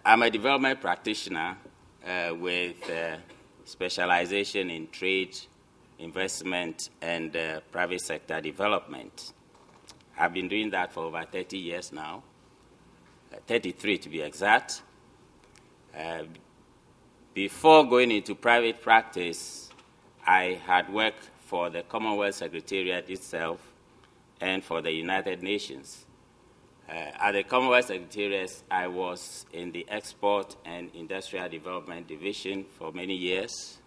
I'm a development practitioner with specialization in trade, investment, and private sector development. I've been doing that for over 30 years now, 33 to be exact. Before going into private practice, I had worked for the Commonwealth Secretariat itself and for the United Nations. At the Commonwealth Secretariat, I was in the Export and Industrial Development Division for many years.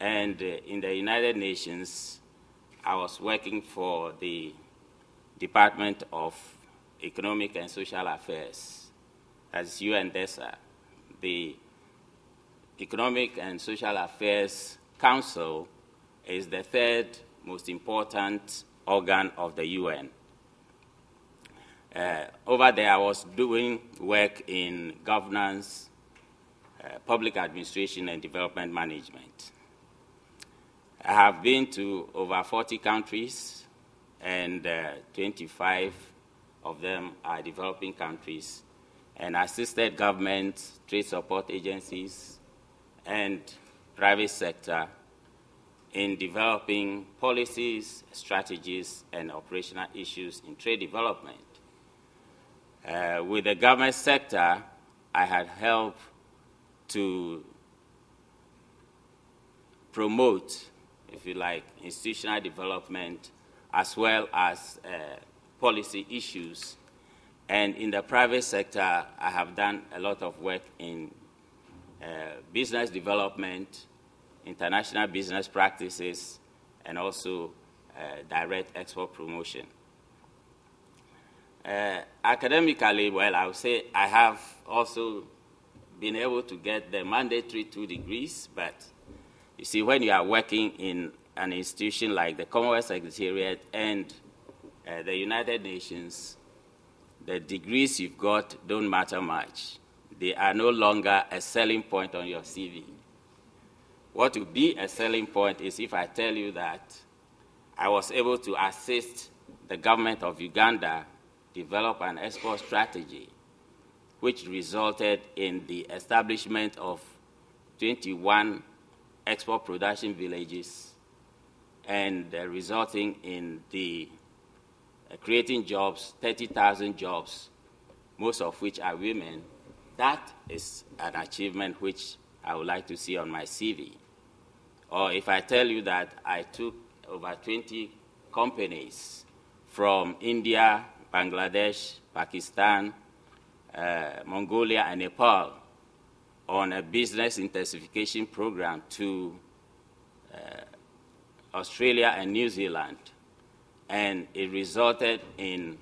And in the United Nations, I was working for the Department of Economic and Social Affairs, as UNDESA. The Economic and Social Affairs Council is the third most important organ of the UN. Over there, I was doing work in governance, public administration, and development management. I have been to over 40 countries, and 25 of them are developing countries, and assisted governments, trade support agencies, and private sector in developing policies, strategies, and operational issues in trade development. With the government sector, I had helped to promote, if you like, institutional development as well as policy issues. And in the private sector, I have done a lot of work in business development, international business practices, and also direct export promotion. Academically, well, I would say I have also been able to get the mandatory 2 degrees, but you see, when you are working in an institution like the Commonwealth Secretariat and the United Nations, the degrees you've got don't matter much. They are no longer a selling point on your CV. What will be a selling point is if I tell you that I was able to assist the government of Uganda develop an export strategy, which resulted in the establishment of 21 export production villages and resulting in the creating jobs, 30,000 jobs, most of which are women. That is an achievement which I would like to see on my CV. Or if I tell you that I took over 20 companies from India, Bangladesh, Pakistan, Mongolia, and Nepal on a business intensification program to Australia and New Zealand, and it resulted in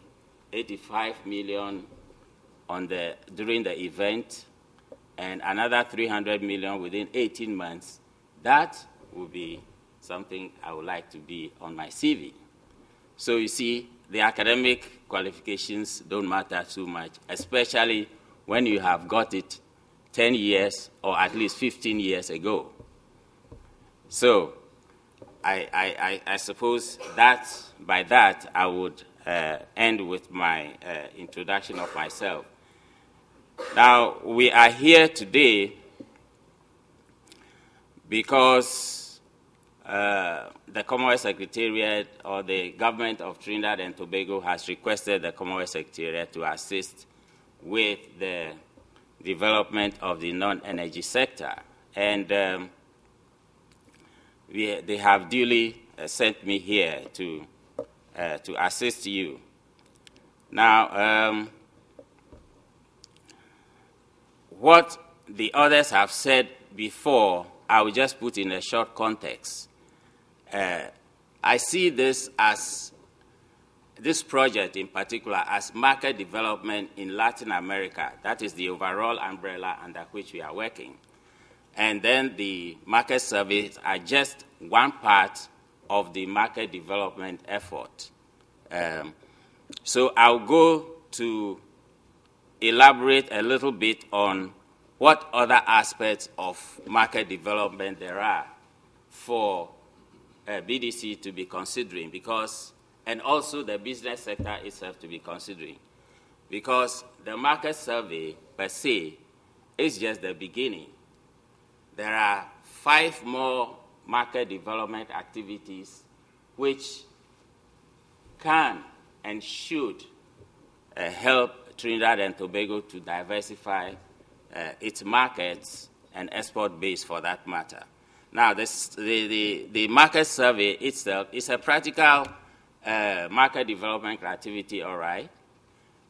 85 million during the event and another 300 million within 18 months, that would be something I would like to be on my CV. So you see, the academic qualifications don't matter too much, especially when you have got it 10 years or at least 15 years ago. So I suppose that by that I would end with my introduction of myself. Now, we are here today because the Commonwealth Secretariat or the government of Trinidad and Tobago has requested the Commonwealth Secretariat to assist with the development of the non-energy sector. And they have duly sent me here to assist you. Now, what the others have said before, I will just put in a short context. I see this project in particular as market development in Latin America. That is the overall umbrella under which we are working. And then the market surveys are just one part of the market development effort. So I'll go to elaborate a little bit on what other aspects of market development there are for BDC to be considering, and also the business sector itself to be considering. Because the market survey per se is just the beginning. There are 5 more market development activities which can and should help Trinidad and Tobago to diversify its markets and export base for that matter. Now, the market survey itself is a practical market development activity, all right.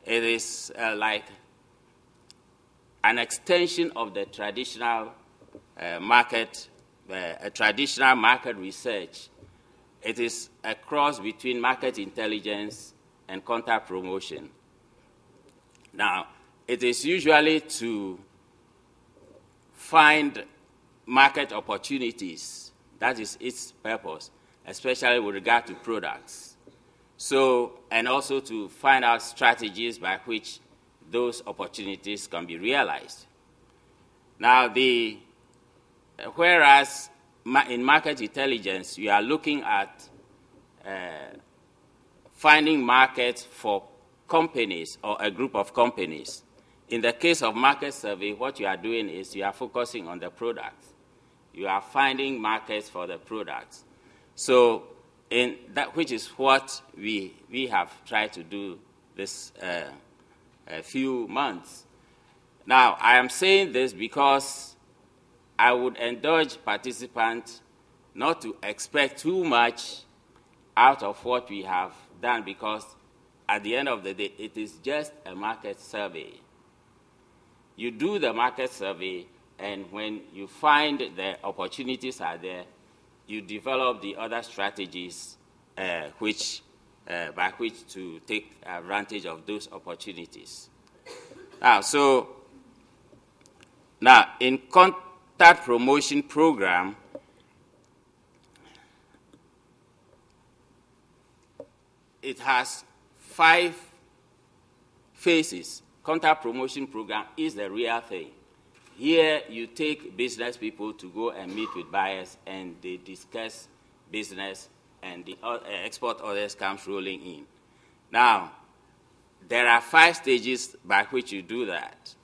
It is like an extension of the traditional traditional market research. It is a cross between market intelligence and contact promotion. Now, it is usually to find market opportunities. That is its purpose, especially with regard to products. So, and also to find out strategies by which those opportunities can be realized. Now, whereas in market intelligence, you are looking at finding markets for companies or a group of companies. In the case of market survey, what you are doing is you are focusing on the products. You are finding markets for the products. So, in that, which is what we have tried to do this few months. Now, I am saying this because I would encourage participants not to expect too much out of what we have done, because at the end of the day, it is just a market survey. You do the market survey, and when you find the opportunities are there, you develop the other strategies by which to take advantage of those opportunities. Now, in contact promotion program, it has 5 phases. Contact promotion program is the real thing. Here, you take business people to go and meet with buyers, and they discuss business, and the export orders comes rolling in. Now, there are 5 stages by which you do that.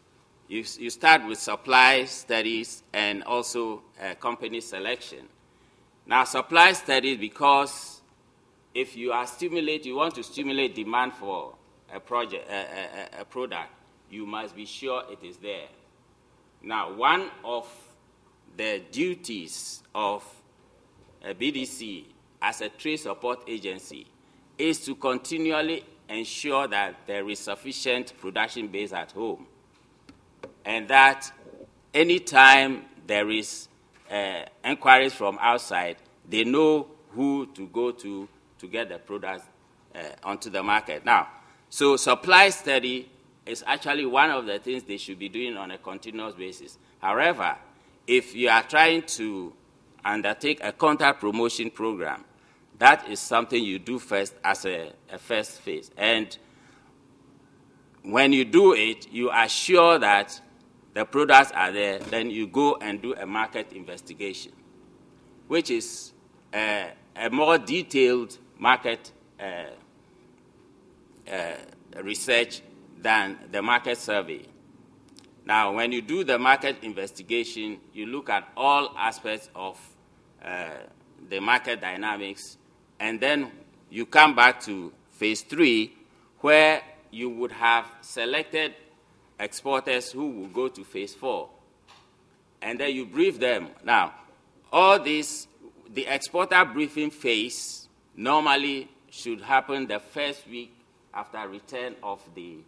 You start with supply studies and also company selection. Now, supply studies, because if you want to stimulate demand for a product, you must be sure it is there. Now, one of the duties of a BDC as a trade support agency is to continually ensure that there is sufficient production base at home, and that anytime there is inquiries from outside, they know who to go to get the products onto the market. Now, so supply study is actually one of the things they should be doing on a continuous basis. However, if you are trying to undertake a contact promotion program, that is something you do first as a first phase. And when you do it, you are sure that the products are there, then you go and do a market investigation, which is a more detailed market research than the market survey. Now, when you do the market investigation, you look at all aspects of the market dynamics, and then you come back to phase 3, where you would have selected exporters who will go to phase 4, and then you brief them. Now, all this, the exporter briefing phase normally should happen the first week after return of the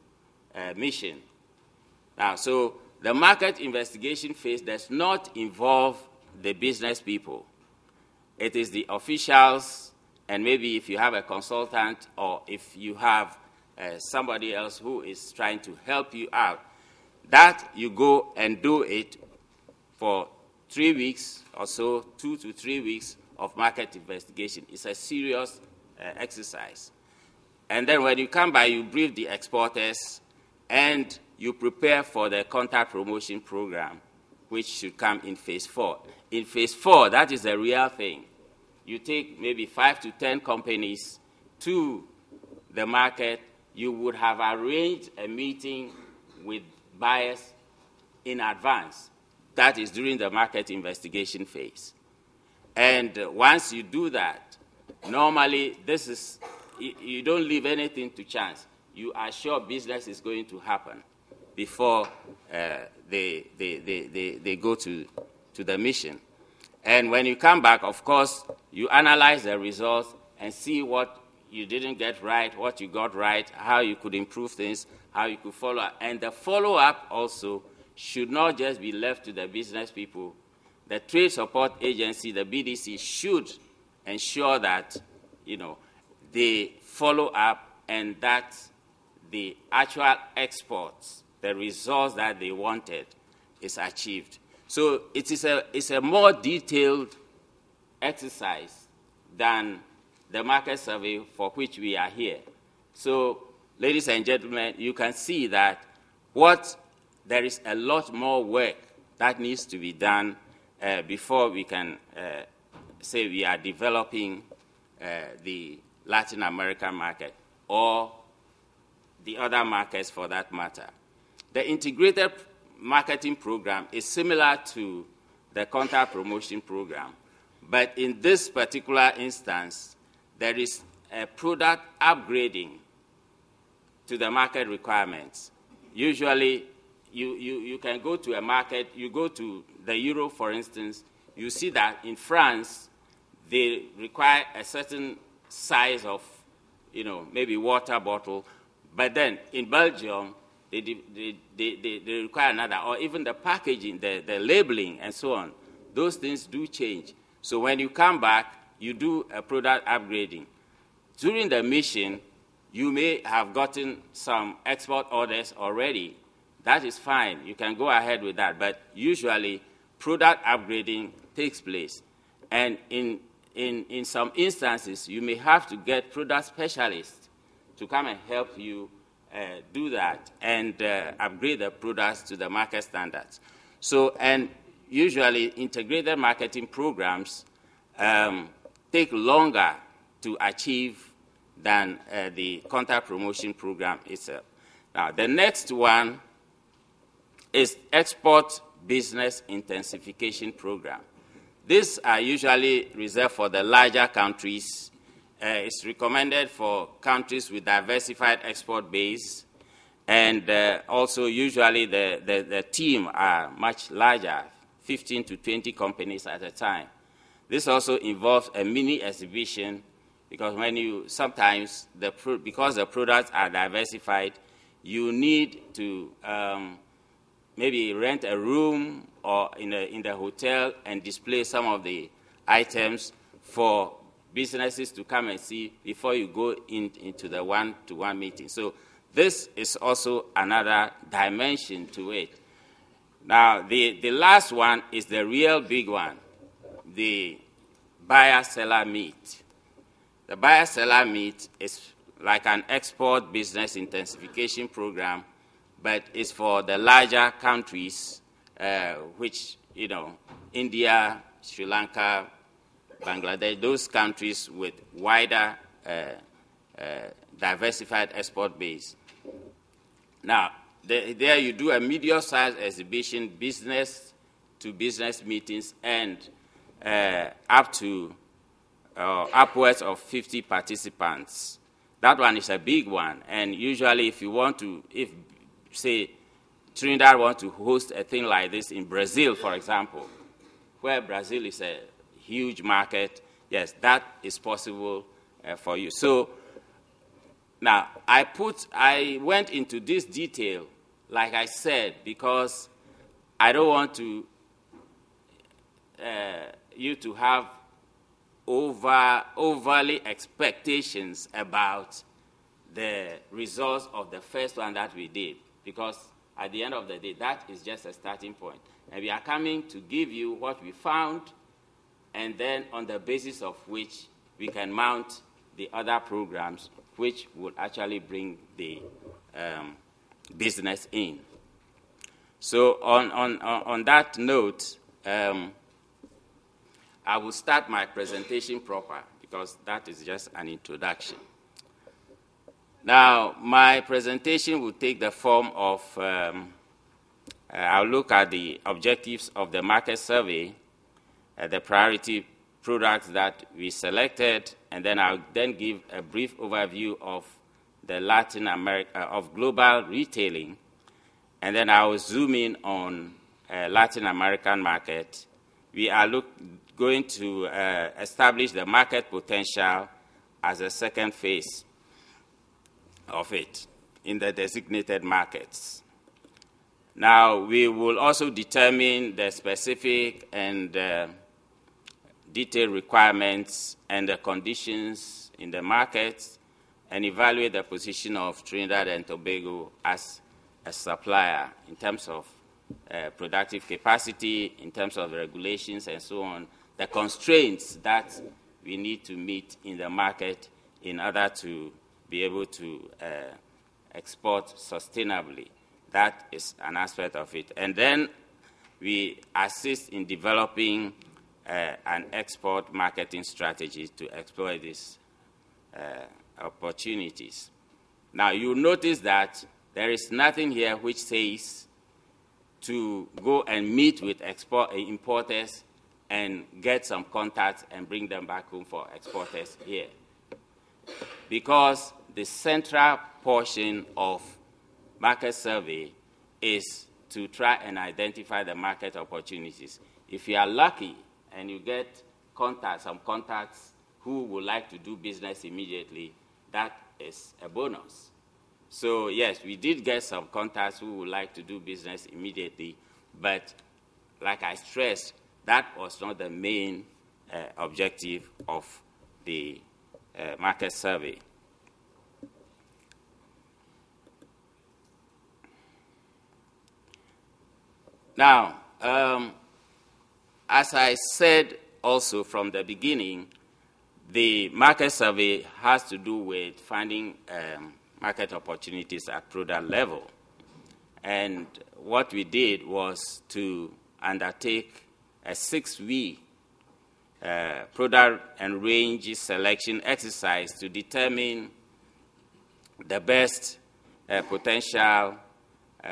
mission. Now, so the market investigation phase does not involve the business people. It is the officials, and maybe if you have a consultant or if you have somebody else who is trying to help you out, that you go and do it for 3 weeks or so, 2 to 3 weeks of market investigation. It's a serious exercise. And then when you come by, you brief the exporters, and you prepare for the contact promotion program, which should come in phase 4. In phase 4, that is the real thing. You take maybe 5 to 10 companies to the market. You would have arranged a meeting with buyers in advance. That is during the market investigation phase. And once you do that, normally you don't leave anything to chance. You are sure business is going to happen before they go to the mission. And when you come back, of course, you analyze the results and see what you didn't get right, what you got right, how you could improve things, how you could follow up. And the follow-up also should not just be left to the business people. The Trade Support Agency, the BDC, should ensure that, they follow up and that the actual exports, the results that they wanted, is achieved. So it's a more detailed exercise than the market survey for which we are here. So, ladies and gentlemen, you can see that there is a lot more work that needs to be done before we can say we are developing the Latin American market or the other markets for that matter. The integrated marketing program is similar to the contact promotion program, but in this particular instance, there is a product upgrading to the market requirements. Usually, you can go to a market, you go to the Euro, for instance, you see that in France, they require a certain size of, maybe water bottle, but then in Belgium, they require another, or even the packaging, the labeling, and so on. Those things do change. So when you come back, you do a product upgrading. During the mission, you may have gotten some export orders already. That is fine. You can go ahead with that. But usually, product upgrading takes place. And in some instances, you may have to get product specialists to come and help you do that and upgrade the products to the market standards. So, and usually, integrated marketing programs take longer to achieve than the contact promotion program itself. Now, the next one is export business intensification program. These are usually reserved for the larger countries. It's recommended for countries with diversified export base, and also usually the team are much larger, 15 to 20 companies at a time. This also involves a mini exhibition because because the products are diversified, you need to maybe rent a room or in the hotel and display some of the items for businesses to come and see before you go into the one-to-one meeting. So this is also another dimension to it. Now, the last one is the real big one, the buyer-seller meet. The buyer-seller meet is like an export business intensification program, but it's for the larger countries, which, India, Sri Lanka, Bangladesh, those countries with wider diversified export base. Now, there you do a medium-sized exhibition, business-to-business meetings, and up to upwards of 50 participants. That one is a big one, and usually if say Trinidad want to host a thing like this in Brazil, for example, where Brazil is a huge market, yes, that is possible for you. So now I went into this detail, like I said, because I don't want to you to have overly expectations about the results of the first one that we did, because at the end of the day, that is just a starting point. And we are coming to give you what we found, and then on the basis of which we can mount the other programs which would actually bring the business in. So on that note, I will start my presentation proper, because that is just an introduction. Now, my presentation will take the form of I'll look at the objectives of the market survey, the priority products that we selected, and then I'll then give a brief overview of the Latin America, of global retailing, and then I will zoom in on Latin American market. We are going to establish the market potential as a second phase of it in the designated markets. Now, we will also determine the specific and detailed requirements and the conditions in the markets and evaluate the position of Trinidad and Tobago as a supplier in terms of productive capacity, in terms of regulations and so on, the constraints that we need to meet in the market in order to be able to export sustainably. That is an aspect of it. And then we assist in developing an export marketing strategy to exploit these opportunities. Now, you'll notice that there is nothing here which says to go and meet with importers and get some contacts and bring them back home for exporters here. Because the central portion of market survey is to try and identify the market opportunities. If you are lucky and you get some contacts who would like to do business immediately, that is a bonus. So yes, we did get some contacts who would like to do business immediately, but like I stressed, that was not the main objective of the market survey. Now, as I said also from the beginning, the market survey has to do with finding market opportunities at product level. And what we did was to undertake a 6-week product and range selection exercise to determine the best potential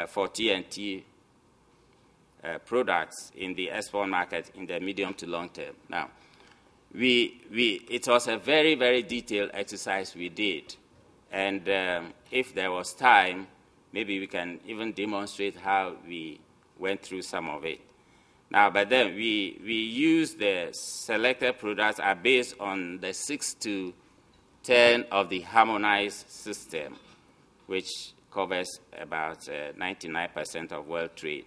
for TNT products in the export market in the medium to long term. Now, it was a very, very detailed exercise we did. And if there was time, maybe we can even demonstrate how we went through some of it. Now, but then we use the selected products are based on the 6 to 10 of the harmonized system, which covers about 99% of world trade.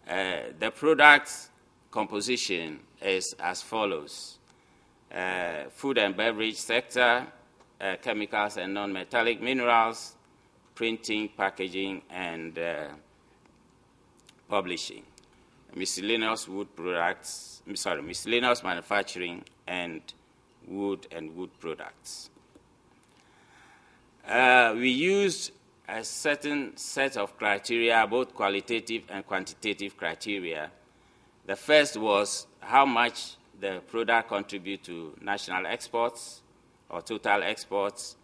The product composition is as follows. Food and beverage sector, chemicals and non-metallic minerals, printing, packaging, and publishing. Miscellaneous wood products, miscellaneous manufacturing, and wood products. We used a certain set of criteria, both qualitative and quantitative criteria. The first was how much the product contribute to national exports or total exports,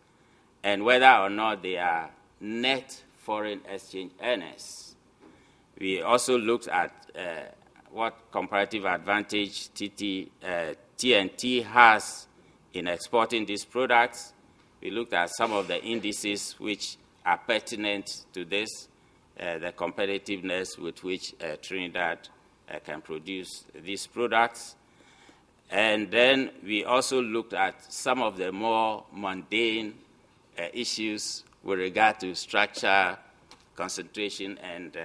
and whether or not they are net foreign exchange earners. We also looked at what comparative advantage TNT has in exporting these products. We looked at some of the indices which are pertinent to this, the competitiveness with which Trinidad can produce these products. And then we also looked at some of the more mundane issues with regard to structure, concentration, and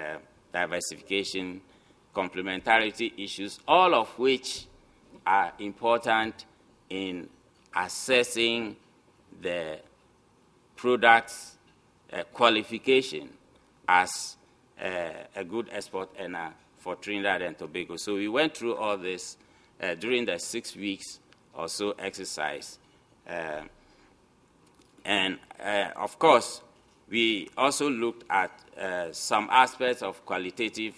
diversification, complementarity issues, all of which are important in assessing the product's qualification as a good export earner for Trinidad and Tobago. So we went through all this during the 6 weeks or so exercise. Of course, we also looked at some aspects of qualitative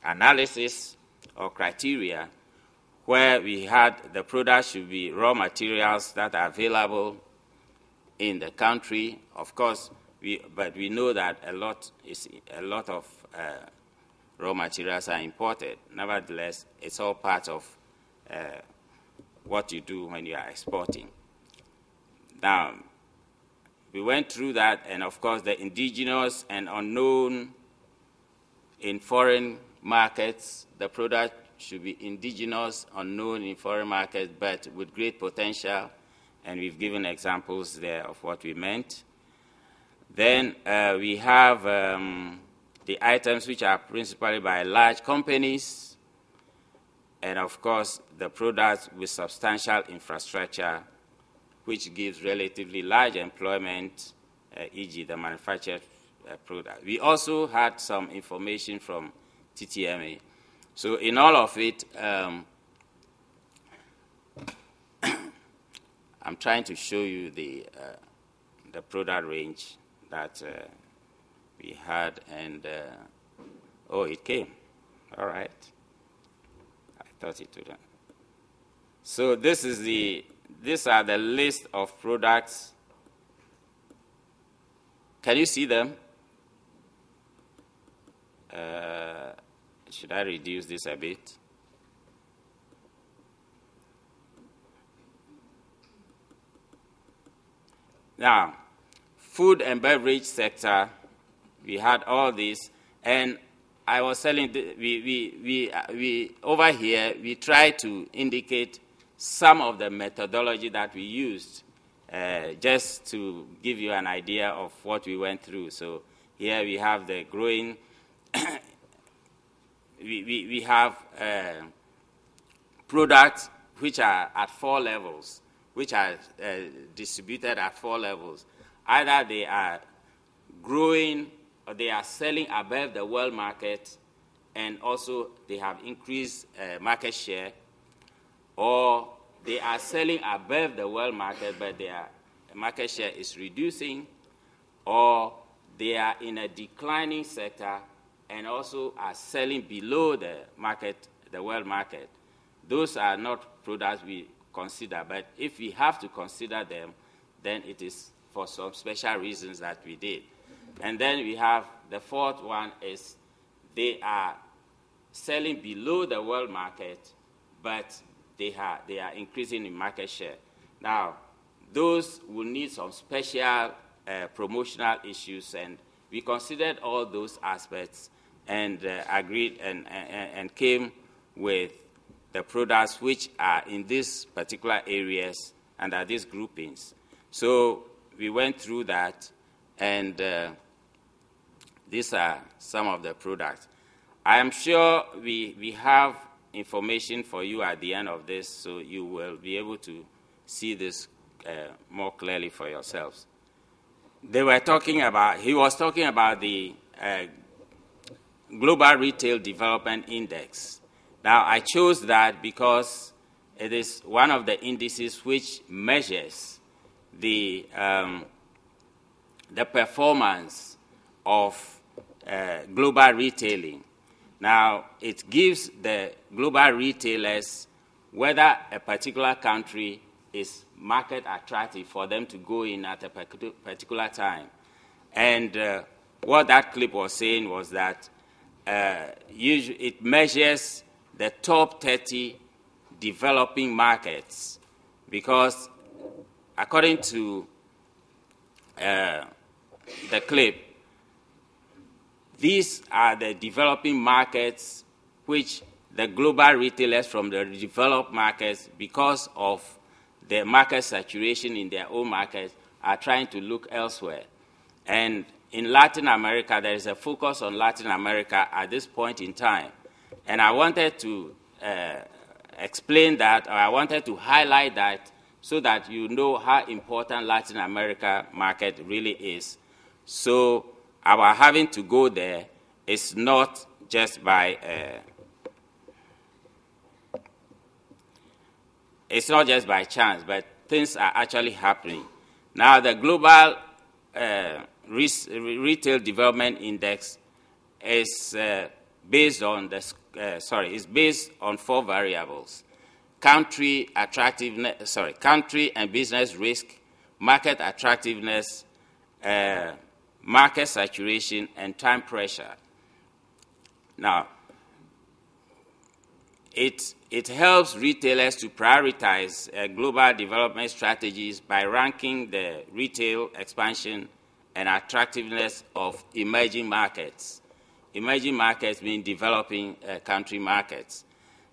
analysis or criteria where we had the product should be raw materials that are available in the country. Of course, but we know that a lot of raw materials are imported. Nevertheless, it's all part of what you do when you are exporting. Now, we went through that, and of course, the indigenous and unknown in foreign markets. The product should be indigenous, unknown in foreign markets, but with great potential, and we've given examples there of what we meant. Then we have the items which are principally by large companies, and of course, the products with substantial infrastructure, which gives relatively large employment, e.g. the manufactured product. We also had some information from TTMA. So in all of it, I'm trying to show you the product range that we had, and oh, it came. All right. I thought it would. So these are the list of products. Can you see them? Should I reduce this a bit? Now, food and beverage sector, we had all this, and I was telling we over here we try to indicate some of the methodology that we used, just to give you an idea of what we went through. So here we have the growing. we have products which are at 4 levels, which are distributed at 4 levels. Either they are growing or they are selling above the world market, and also they have increased market share, or they are selling above the world market, but their market share is reducing, or they are in a declining sector and also are selling below the market, the world market. Those are not products we consider, but if we have to consider them, then it is for some special reasons that we did. And then we have the fourth one is they are selling below the world market, but they are increasing in market share. Now, those will need some special promotional issues, and we considered all those aspects and agreed and came with the products which are in these particular areas and are these groupings. So we went through that, and these are some of the products. I am sure we have information for you at the end of this, so you will be able to see this more clearly for yourselves. He was talking about the Global Retail Development Index. Now, I chose that because it is one of the indices which measures the performance of global retailing. Now, it gives the global retailers whether a particular country is market attractive for them to go in at a particular time. And what that clip was saying was that it measures the top 30 developing markets, because according to the clip, these are the developing markets which the global retailers from the developed markets, because of the market saturation in their own markets, are trying to look elsewhere. And in Latin America, there is a focus on Latin America at this point in time. And I wanted to explain that, or I wanted to highlight that, so that you know how important Latin America market really is. So our having to go there is not just by chance, but things are actually happening. Now, the Global Retail Development Index is based on is based on 4 variables: country and business risk, market attractiveness, market saturation, and time pressure. Now, it helps retailers to prioritize global development strategies by ranking the retail expansion and attractiveness of emerging markets. Emerging markets mean developing country markets.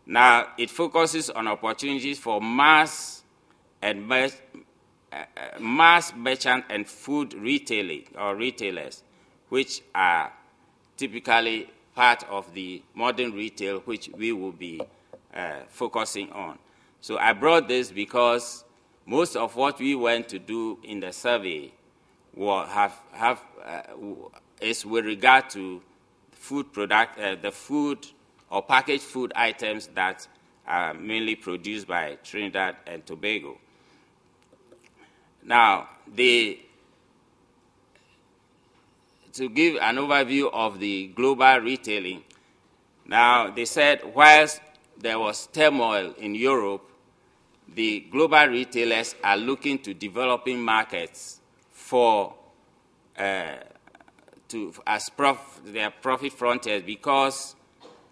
Now, it focuses on opportunities for mass merchant and food retailing or retailers, which are typically part of the modern retail, which we will be focusing on. So I brought this because most of what we went to do in the survey is with regard to the food or packaged food items that are mainly produced by Trinidad and Tobago. Now, to give an overview of the global retailing, now they said whilst there was turmoil in Europe, the global retailers are looking to developing markets for their profit frontiers because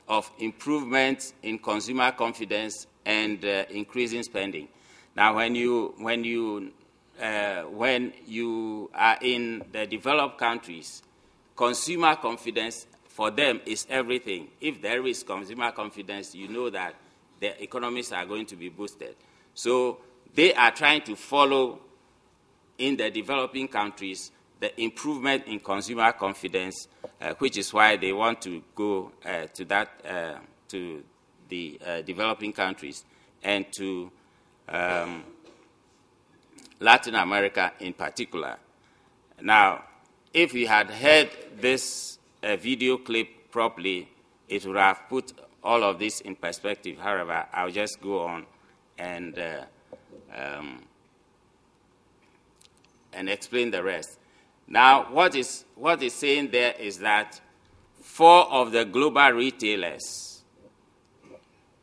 of improvements in consumer confidence and increasing spending. Now, when you are in the developed countries, consumer confidence for them is everything. If there is consumer confidence, you know that the economies are going to be boosted. So they are trying to follow in the developing countries the improvement in consumer confidence, which is why they want to go to the developing countries and to Latin America in particular. Now, if we had heard this video clip properly, it would have put all of this in perspective. However, I'll just go on and explain the rest. Now, what is saying there is that 4 of the global retailers,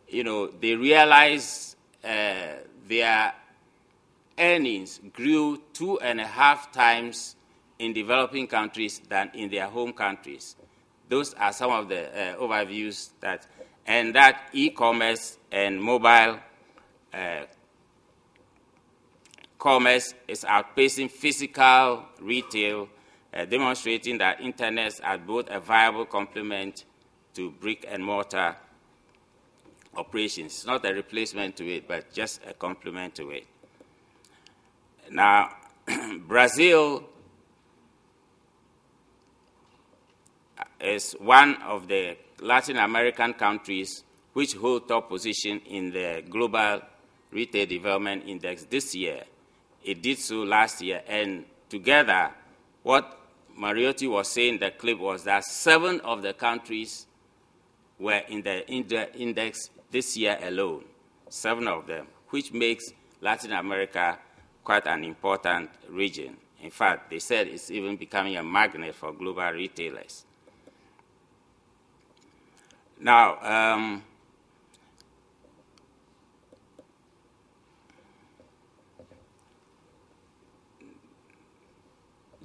they realize their earnings grew 2.5 times in developing countries than in their home countries. Those are some of the overviews that e-commerce and mobile commerce is outpacing physical retail, demonstrating that internets are both a viable complement to brick and mortar operations. It's not a replacement to it, but just a complement to it. Now, Brazil is one of the Latin American countries which hold top position in the Global Retail Development Index this year. It did so last year, and together, what Mariotti was saying in the clip was that 7 of the countries were in the index this year alone, 7 of them, which makes Latin America quite an important region. In fact, they said it's even becoming a magnet for global retailers. Now,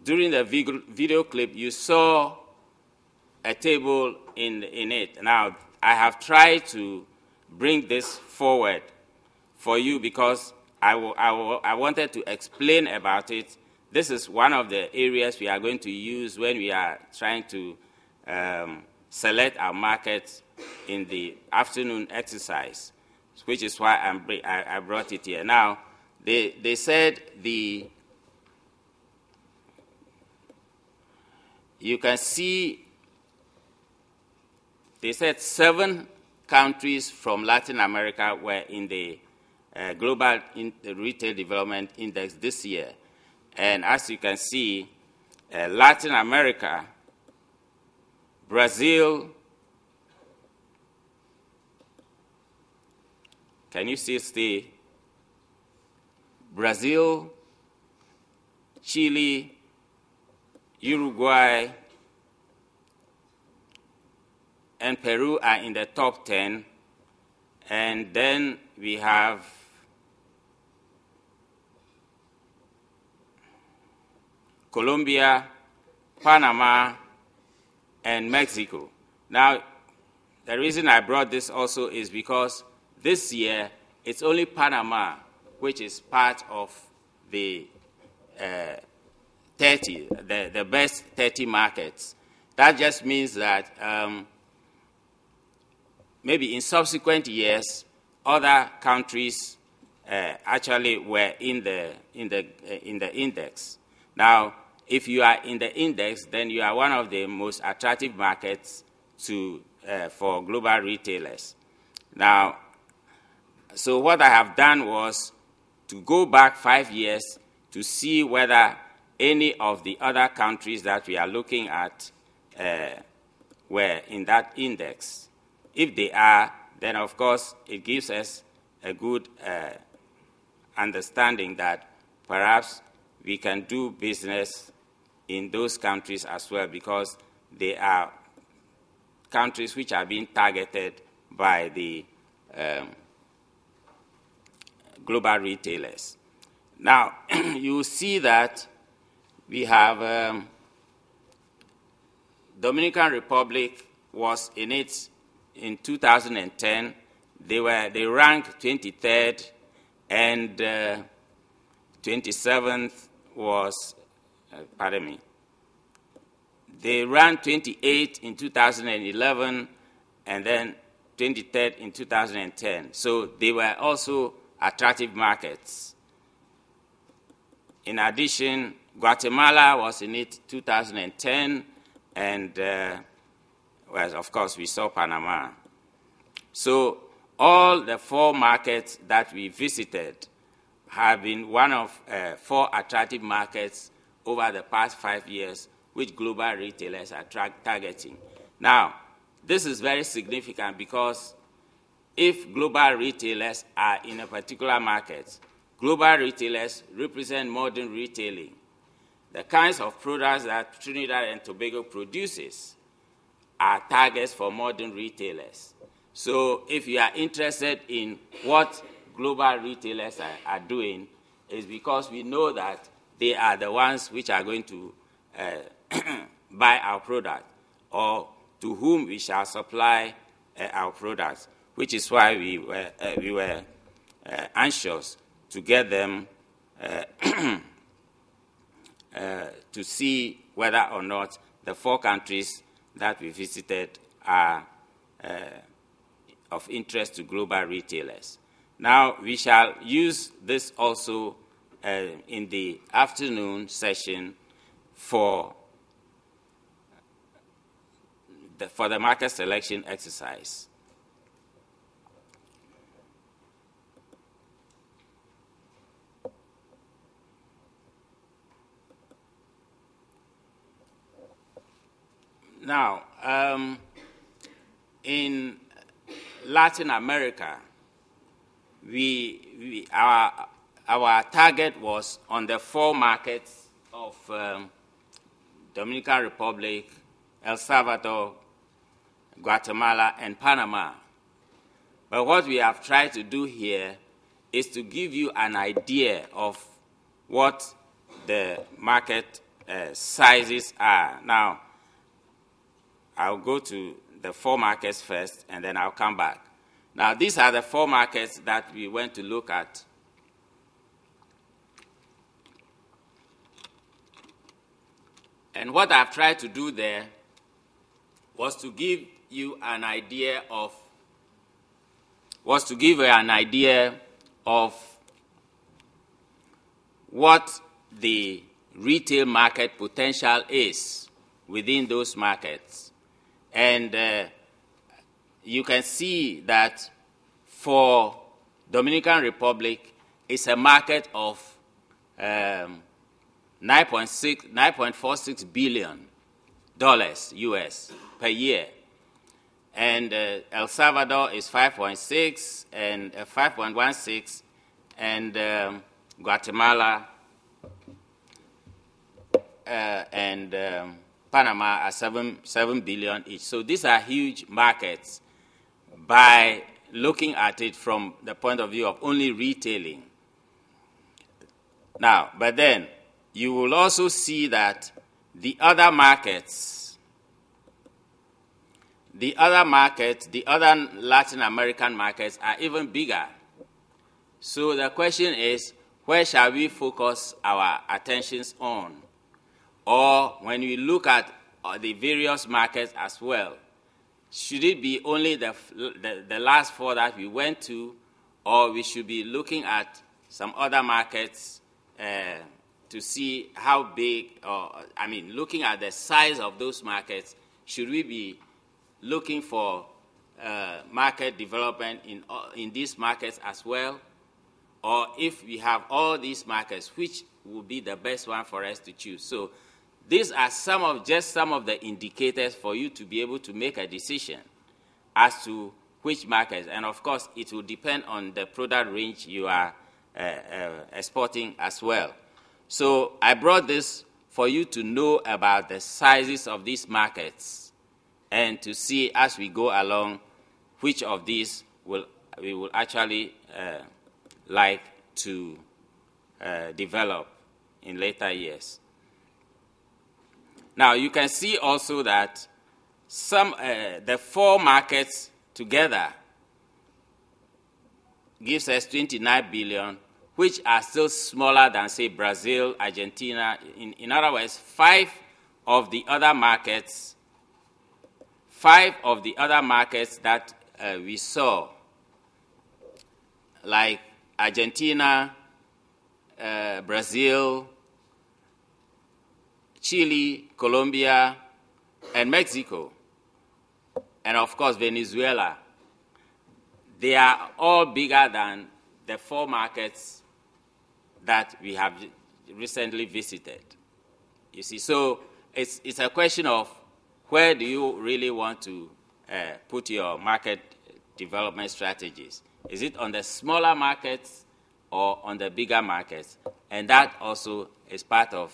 during the video clip, you saw a table in it. Now, I have tried to bring this forward for you because I wanted to explain about it. This is one of the areas we are going to use when we are trying to select our markets in the afternoon exercise, which is why I brought it here. Now, they said you can see, they said 7 countries from Latin America were in the Global Retail Development Index this year. And as you can see, Latin America, Brazil, can you still stay? Brazil, Chile, Uruguay, and Peru are in the top 10. And then we have Colombia, Panama, and Mexico. Now, the reason I brought this also is because this year it's only Panama which is part of the 30, the best 30 markets. That just means that maybe in subsequent years, other countries actually were in the index. Now, if you are in the index, then you are one of the most attractive markets for global retailers. Now, so what I have done was to go back 5 years to see whether any of the other countries that we are looking at were in that index. If they are, then of course it gives us a good understanding that perhaps we can do business in those countries as well, because they are countries which are being targeted by the global retailers. Now, you see that we have Dominican Republic was in it in 2010. They ranked 23rd, and 27th was, pardon me, they ranked 28th in 2011, and then 23rd in 2010. So they were also attractive markets. In addition, Guatemala was in it 2010, and well, of course, we saw Panama. So all the 4 markets that we visited have been one of 4 attractive markets over the past 5 years, which global retailers are targeting. Now, this is very significant because if global retailers are in a particular market, global retailers represent modern retailing. The kinds of products that Trinidad and Tobago produces are targets for modern retailers. So if you are interested in what global retailers are doing, it's because we know that they are the ones which are going to buy our product, or to whom we shall supply our products, which is why we were anxious to get them to see whether or not the 4 countries that we visited are of interest to global retailers. Now, we shall use this also in the afternoon session for the market selection exercise. Now, in Latin America, our target was on the 4 markets of Dominican Republic, El Salvador, Guatemala, and Panama. But what we have tried to do here is to give you an idea of what the market sizes are. Now, I'll go to the 4 markets first, and then I'll come back. Now, these are the 4 markets that we went to look at. And what I've tried to do there was to give you an idea of what the retail market potential is within those markets. And you can see that for Dominican Republic, it's a market of $9.46 billion US per year. And El Salvador is 5.6 and 5.16, and Guatemala and Panama are 7 billion each. So these are huge markets by looking at it from the point of view of only retailing. Now, but then you will also see that the other markets, the other Latin American markets are even bigger. So the question is, where shall we focus our attentions on? Or when we look at the various markets as well, should it be only the last 4 that we went to, or we should be looking at some other markets to see how big, looking at the size of those markets? Should we be looking for market development in these markets as well? Or if we have all these markets, which would be the best one for us to choose? So these are some of the indicators for you to be able to make a decision as to which markets. And of course, it will depend on the product range you are exporting as well. So I brought this for you to know about the sizes of these markets and to see as we go along which of these we will actually like to develop in later years. Now, you can see also that the 4 markets together gives us 29 billion, which are still smaller than, say, Brazil, Argentina. In other words, 5 of the other markets that we saw, like Argentina, Brazil, Chile, Colombia, and Mexico, and of course Venezuela, they are all bigger than the 4 markets that we have recently visited. You see, so it's a question of where do you really want to put your market development strategies? Is it on the smaller markets or on the bigger markets? And that also is part of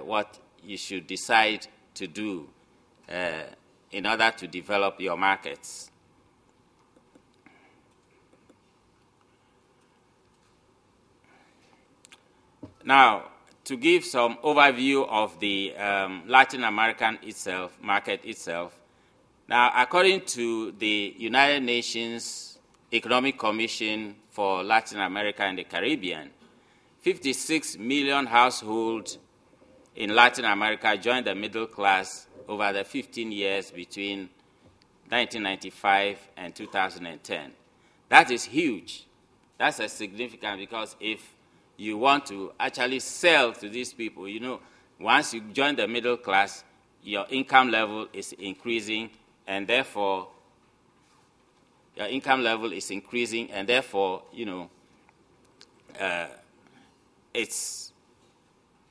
what you should decide to do in order to develop your markets. Now, to give some overview of the Latin American market itself, now, according to the United Nations Economic Commission for Latin America and the Caribbean, 56 million households in Latin America joined the middle class over the 15 years between 1995 and 2010. That is huge. That's a significant, because if you want to actually sell to these people, you know, once you join the middle class, your income level is increasing, and therefore, you know, it's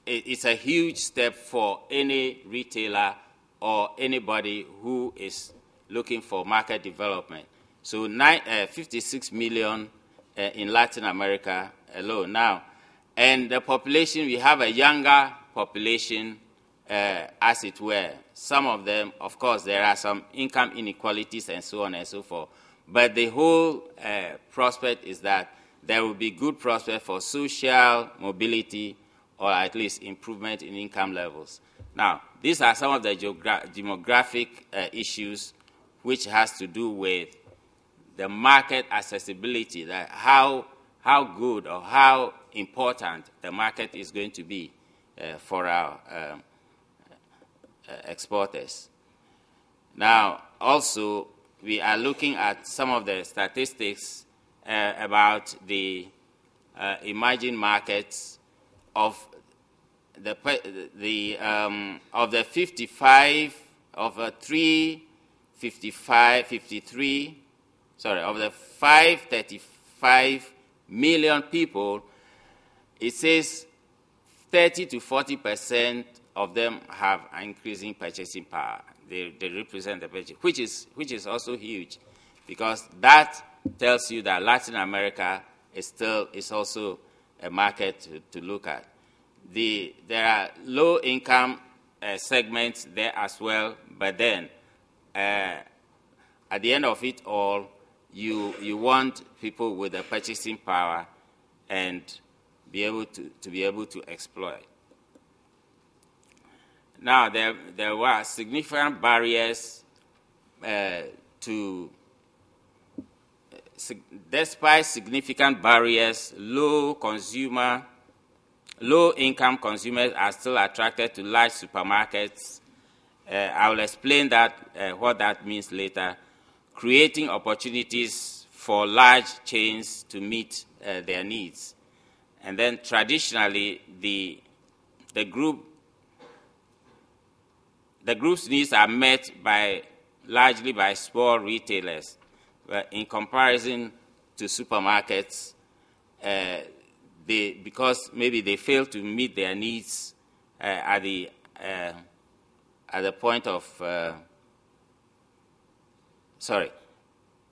a huge step for any retailer or anybody who is looking for market development. So 56 million in Latin America alone now. And the population, we have a younger population, as it were. Some of them, of course, there are some income inequalities and so on and so forth. But the whole prospect is that there will be good prospect for social mobility, or at least improvement in income levels. Now, these are some of the demographic issues which has to do with the market accessibility, that how good or how important the market is going to be for our exporters. Now, also, we are looking at some of the statistics about the emerging markets of the 535 million people. It says 30 to 40% of them have increasing purchasing power. They represent the purchase, which is also huge, because that tells you that Latin America is also a market to look at. There are low-income segments there as well, but then at the end of it all, you want people with the purchasing power and be able to exploit. Now, there were significant barriers despite significant barriers, low-income consumers are still attracted to large supermarkets. I will explain what that means later, creating opportunities for large chains to meet their needs. And then traditionally, the group's needs are met largely by small retailers. In comparison to supermarkets, because maybe they fail to meet their needs at the point of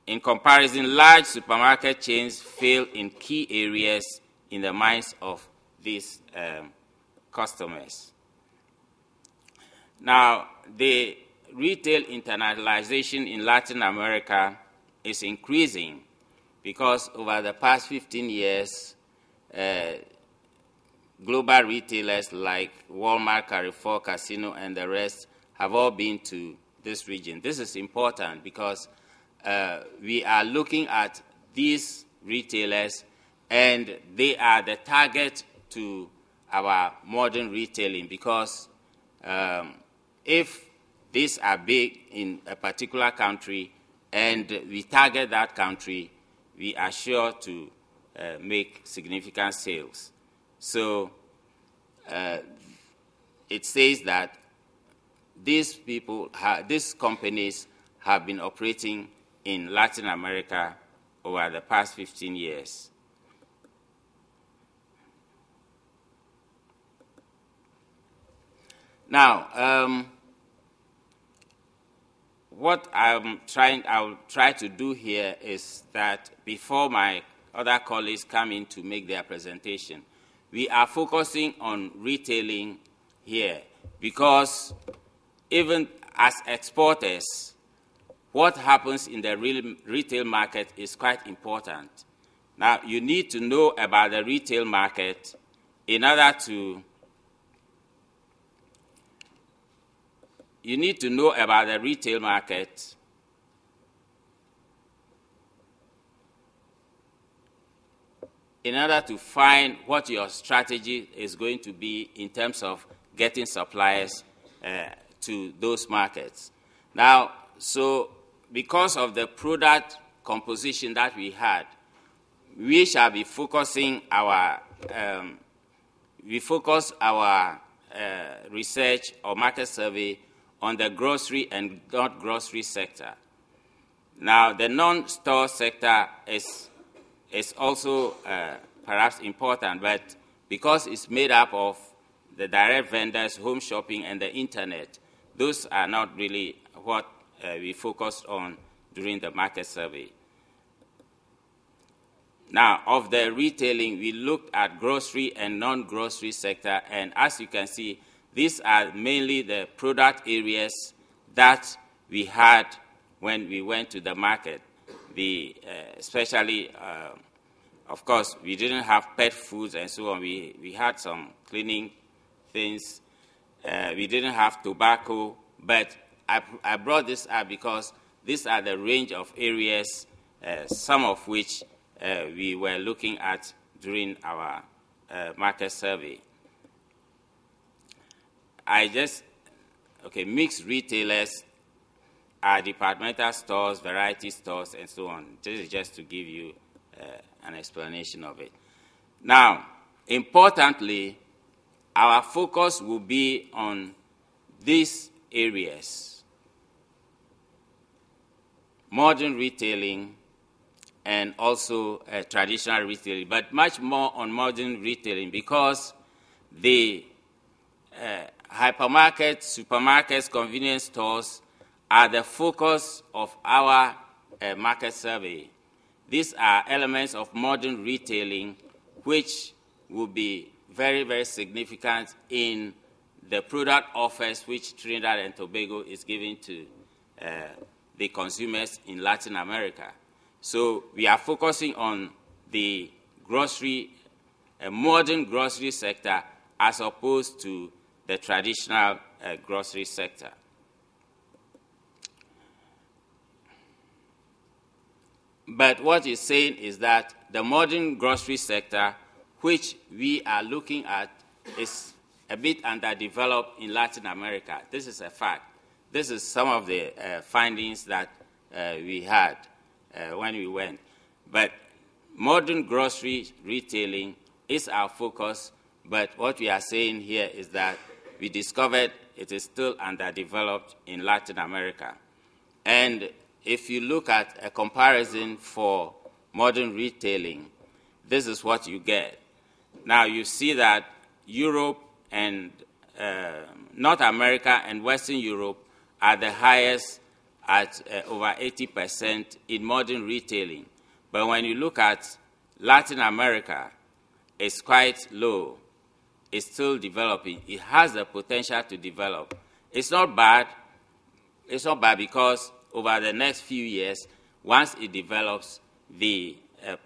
In comparison, large supermarket chains fail in key areas in the minds of these customers. Now, the retail internationalization in Latin America is increasing because over the past 15 years, global retailers like Walmart, Carrefour, Casino, and the rest have all been to this region. This is important because we are looking at these retailers, and they are the target to our modern retailing because if these are big in a particular country and we target that country, we are sure to make significant sales. So it says that these companies have been operating in Latin America over the past 15 years. Now, what I'll try to do here is that before my other colleagues come in to make their presentation, we are focusing on retailing here because even as exporters, what happens in the retail market is quite important. Now, you need to know about the retail market in order to find what your strategy is going to be in terms of getting suppliers to those markets. Now, so because of the product composition that we had, we shall be focusing our research or market survey on the grocery and not grocery sector. Now, the non-store sector is also perhaps important, but because it's made up of the direct vendors, home shopping, and the internet, those are not really what we focused on during the market survey. Now, of the retailing, we looked at grocery and non-grocery sector, and as you can see, these are mainly the product areas that we had when we went to the market. Especially, of course, we didn't have pet foods and so on. We had some cleaning things. We didn't have tobacco, but I brought this up because these are the range of areas, some of which we were looking at during our market survey. Mixed retailers are departmental stores, variety stores, and so on. This is just to give you an explanation of it. Now, importantly, our focus will be on these areas: modern retailing and also traditional retailing, but much more on modern retailing because the hypermarkets, supermarkets, convenience stores are the focus of our market survey. These are elements of modern retailing which will be very, very significant in the product offers which Trinidad and Tobago is giving to the consumers in Latin America. So we are focusing on the modern grocery sector as opposed to the traditional grocery sector. But what he's saying is that the modern grocery sector, which we are looking at, is a bit underdeveloped in Latin America. This is a fact. This is some of the findings that we had when we went. But modern grocery retailing is our focus, but what we are saying here is that we discovered it is still underdeveloped in Latin America. And if you look at a comparison for modern retailing, this is what you get. Now you see that Europe and North America and Western Europe are the highest at over 80% in modern retailing. But when you look at Latin America, it's quite low. It's still developing. It has the potential to develop. It's not bad. It's not bad because over the next few years, once it develops, the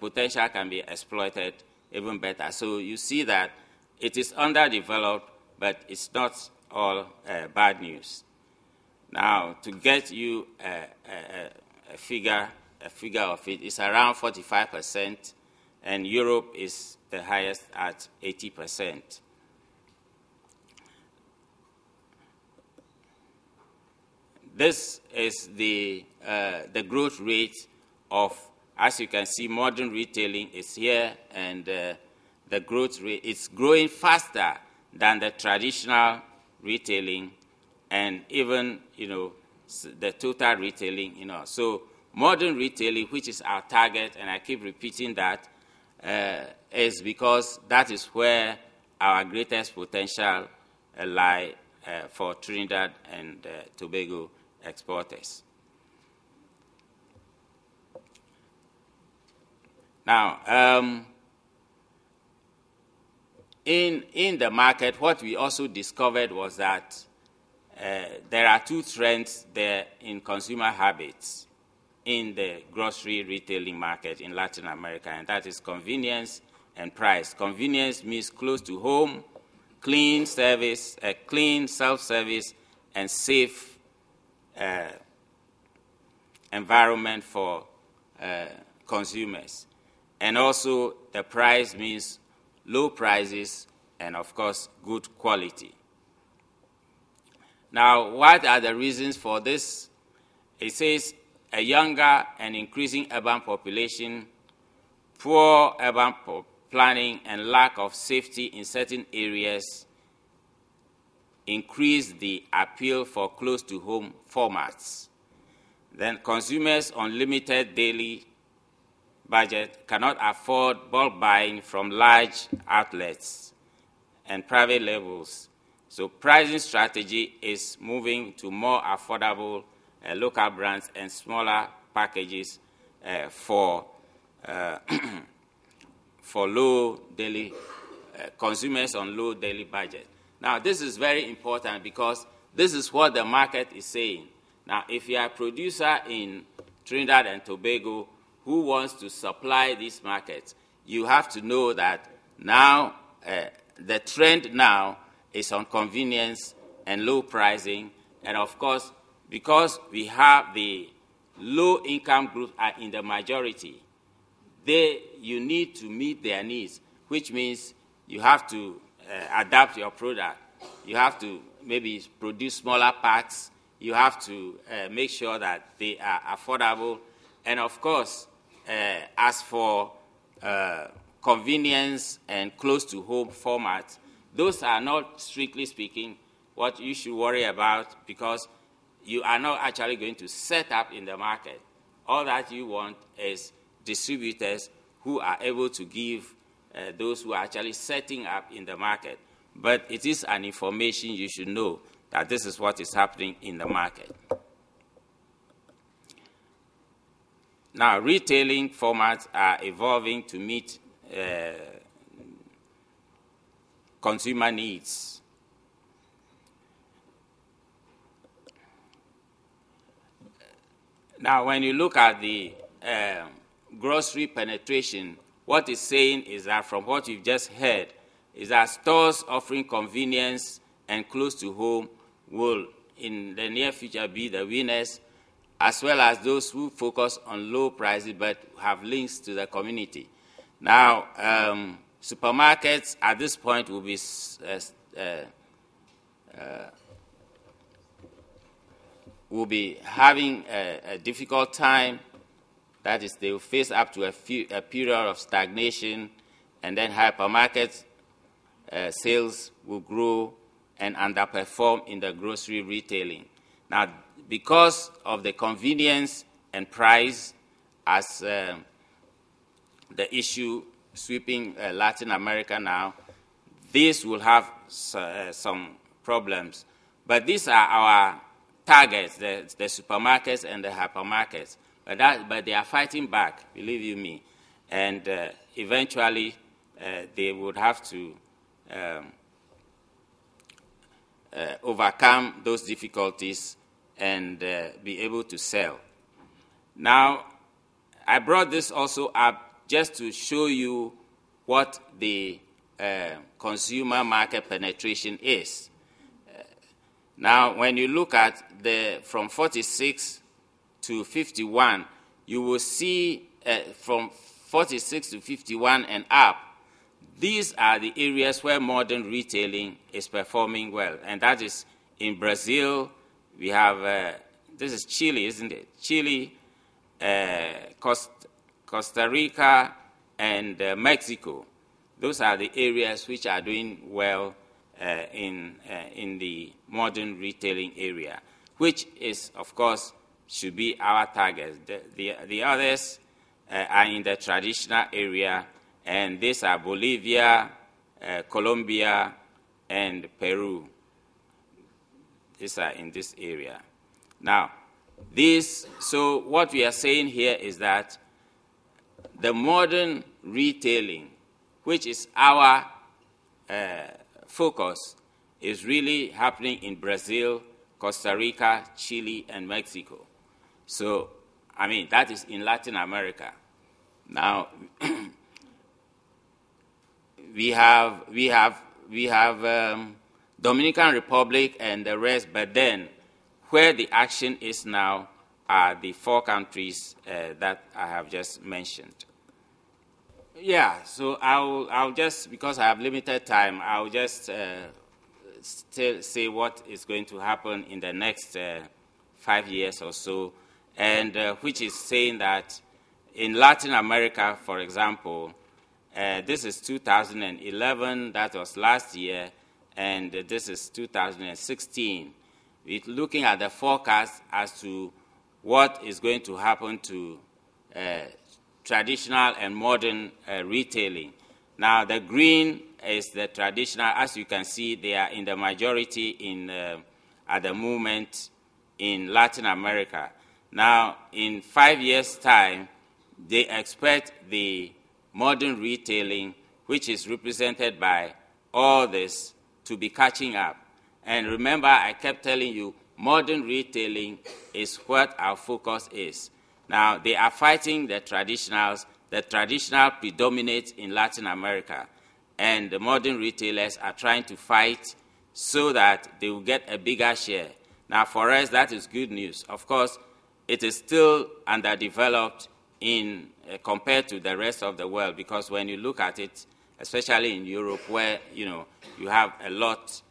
potential can be exploited even better. So you see that it is underdeveloped, but it's not all bad news. Now, to get you a figure of it, it's around 45%, and Europe is the highest at 80%. This is the growth rate of, as you can see, modern retailing is here, and the growth rate is growing faster than the traditional retailing, and even the total retailing. So modern retailing, which is our target, and I keep repeating that, is because that is where our greatest potential lie for Trinidad and Tobago exporters. Now, in the market, what we also discovered was that there are two trends there in consumer habits in the grocery retailing market in Latin America, and that is convenience and price. Convenience means close to home, clean service, clean self-service, and safe environment for consumers. And also the price means low prices and, of course, good quality. Now, what are the reasons for this? It says a younger and increasing urban population, poor urban planning, and lack of safety in certain areas increase the appeal for close-to-home formats. Then consumers on limited daily budget cannot afford bulk buying from large outlets and private labels. So pricing strategy is moving to more affordable local brands and smaller packages for low daily consumers on low daily budget. Now, this is very important because this is what the market is saying. Now, if you are a producer in Trinidad and Tobago who wants to supply these markets, you have to know that now the trend now is on convenience and low pricing. And, of course, because we have the low-income group are in the majority, you need to meet their needs, which means you have to adapt your product. You have to maybe produce smaller packs. You have to make sure that they are affordable. And, of course, as for convenience and close-to-home formats, those are not, strictly speaking, what you should worry about because you are not actually going to set up in the market. All that you want is distributors who are able to give those who are actually setting up in the market. But it is an information you should know that this is what is happening in the market. Now, retailing formats are evolving to meet consumer needs. Now, when you look at the grocery penetration, what it's saying is that from what you've just heard, is that stores offering convenience and close to home will, in the near future, be the winners, as well as those who focus on low prices but have links to the community. Now, supermarkets at this point will be having a difficult time. That is, they will face up to a period of stagnation, and then hypermarket sales will grow and underperform in the grocery retailing. Now, because of the convenience and price as the issue sweeping Latin America now, this will have some problems. But these are our targets, the supermarkets and the hypermarkets. But they are fighting back, believe you me. And eventually, they would have to overcome those difficulties and be able to sell. Now, I brought this also up just to show you what the consumer market penetration is. Now, when you look at from 46 to 51, you will see from 46 to 51 and up, these are the areas where modern retailing is performing well. And that is in Brazil. We have, this is Chile, isn't it? Chile, Costa Rica, and Mexico. Those are the areas which are doing well in the modern retailing area, which is, of course, should be our target. The others are in the traditional area, and these are Bolivia, Colombia, and Peru. These are in this area. Now, so what we are saying here is that the modern retailing, which is our focus, is really happening in Brazil, Costa Rica, Chile, and Mexico. So, I mean, that is in Latin America. Now, we have Dominican Republic and the rest, but then where the action is now are the 4 countries that I have just mentioned. Yeah, so I'll just, because I have limited time, I'll just say what is going to happen in the next 5 years or so, and which is saying that in Latin America, for example, this is 2011, that was last year, and this is 2016. We're looking at the forecast as to what is going to happen to traditional and modern retailing. Now, the green is the traditional. As you can see, they are in the majority at the moment in Latin America. Now, in 5 years' time, they expect the modern retailing, which is represented by all this, to be catching up. And remember, I kept telling you, modern retailing is what our focus is. Now, they are fighting the traditionals. The traditional predominates in Latin America, and the modern retailers are trying to fight so that they will get a bigger share. Now, for us, that is good news. Of course, it is still underdeveloped compared to the rest of the world, because when you look at it, especially in Europe, where you have a lot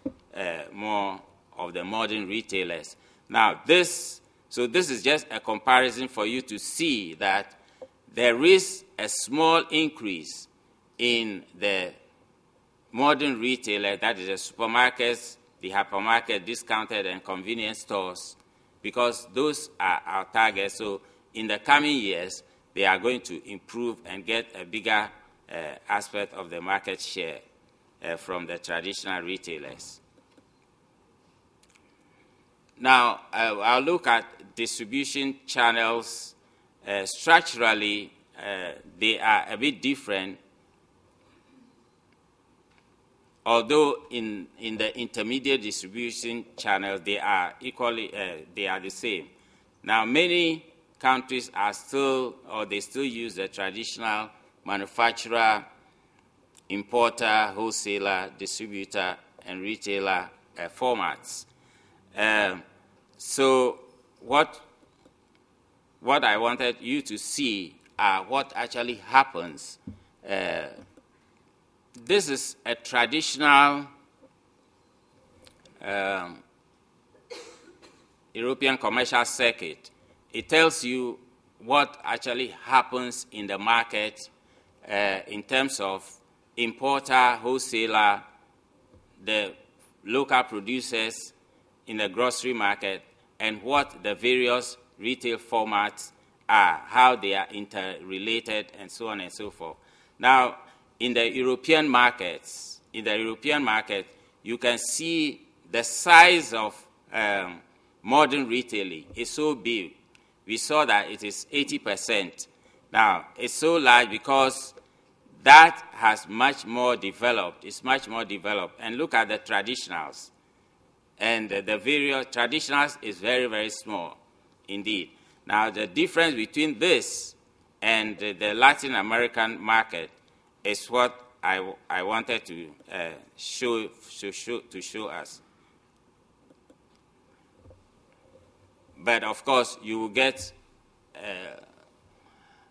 more of the modern retailers. Now, this is just a comparison for you to see that there is a small increase in the modern retailer, that is the supermarkets, the hypermarket, discounted, and convenience stores, because those are our targets. So in the coming years, they are going to improve and get a bigger aspect of the market share from the traditional retailers. Now, I'll look at distribution channels. Structurally, they are a bit different, although in the intermediate distribution channels, they are equally, they are the same. Now, many countries are still use the traditional manufacturer, importer, wholesaler, distributor, and retailer formats. So what I wanted you to see are what actually happens. This is a traditional European commercial circuit. It tells you what actually happens in the market in terms of importer, wholesaler, the local producers in the grocery market, and what the various retail formats are, how they are interrelated, and so on and so forth. Now, in the European markets, you can see the size of modern retailing is so big. We saw that it is 80%. Now, it's so large because that has much more developed. It's much more developed. And look at the traditionals. And the various traditionals is very, very small indeed. Now, the difference between this and the Latin American market is what I wanted to show us. But of course, you will get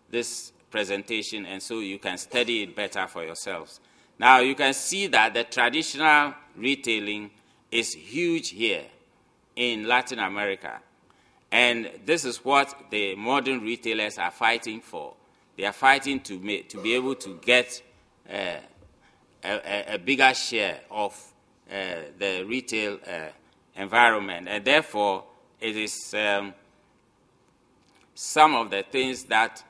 this presentation, and so you can study it better for yourselves. Now, you can see that the traditional retailing is huge here in Latin America. And this is what the modern retailers are fighting for. They are fighting to be able to get a bigger share of the retail environment. And therefore, it is some of the things that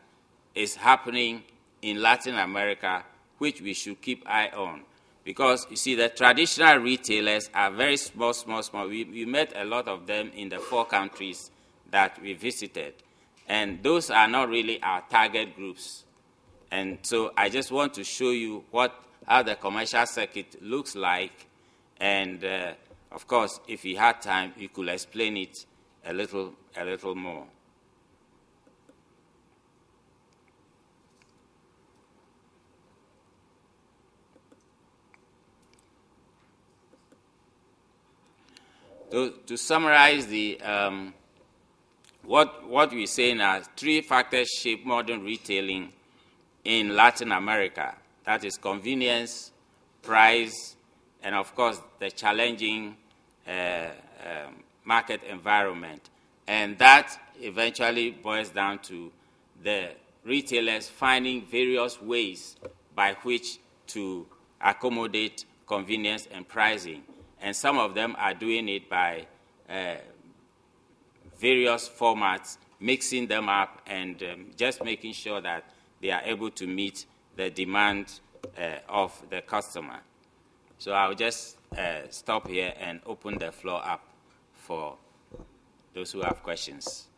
is happening in Latin America which we should keep eye on. Because, you see, the traditional retailers are very small. We met a lot of them in the 4 countries that we visited. And those are not really our target groups. And so I just want to show you how the commercial circuit looks like. And, of course, if you had time, you could explain it a little more. To summarize what we're saying are 3 factors shape modern retailing in Latin America. That is convenience, price, and of course the challenging market environment. And that eventually boils down to the retailers finding various ways by which to accommodate convenience and pricing. And some of them are doing it by various formats, mixing them up, and just making sure that they are able to meet the demand of the customer. So I'll just stop here and open the floor up for those who have questions.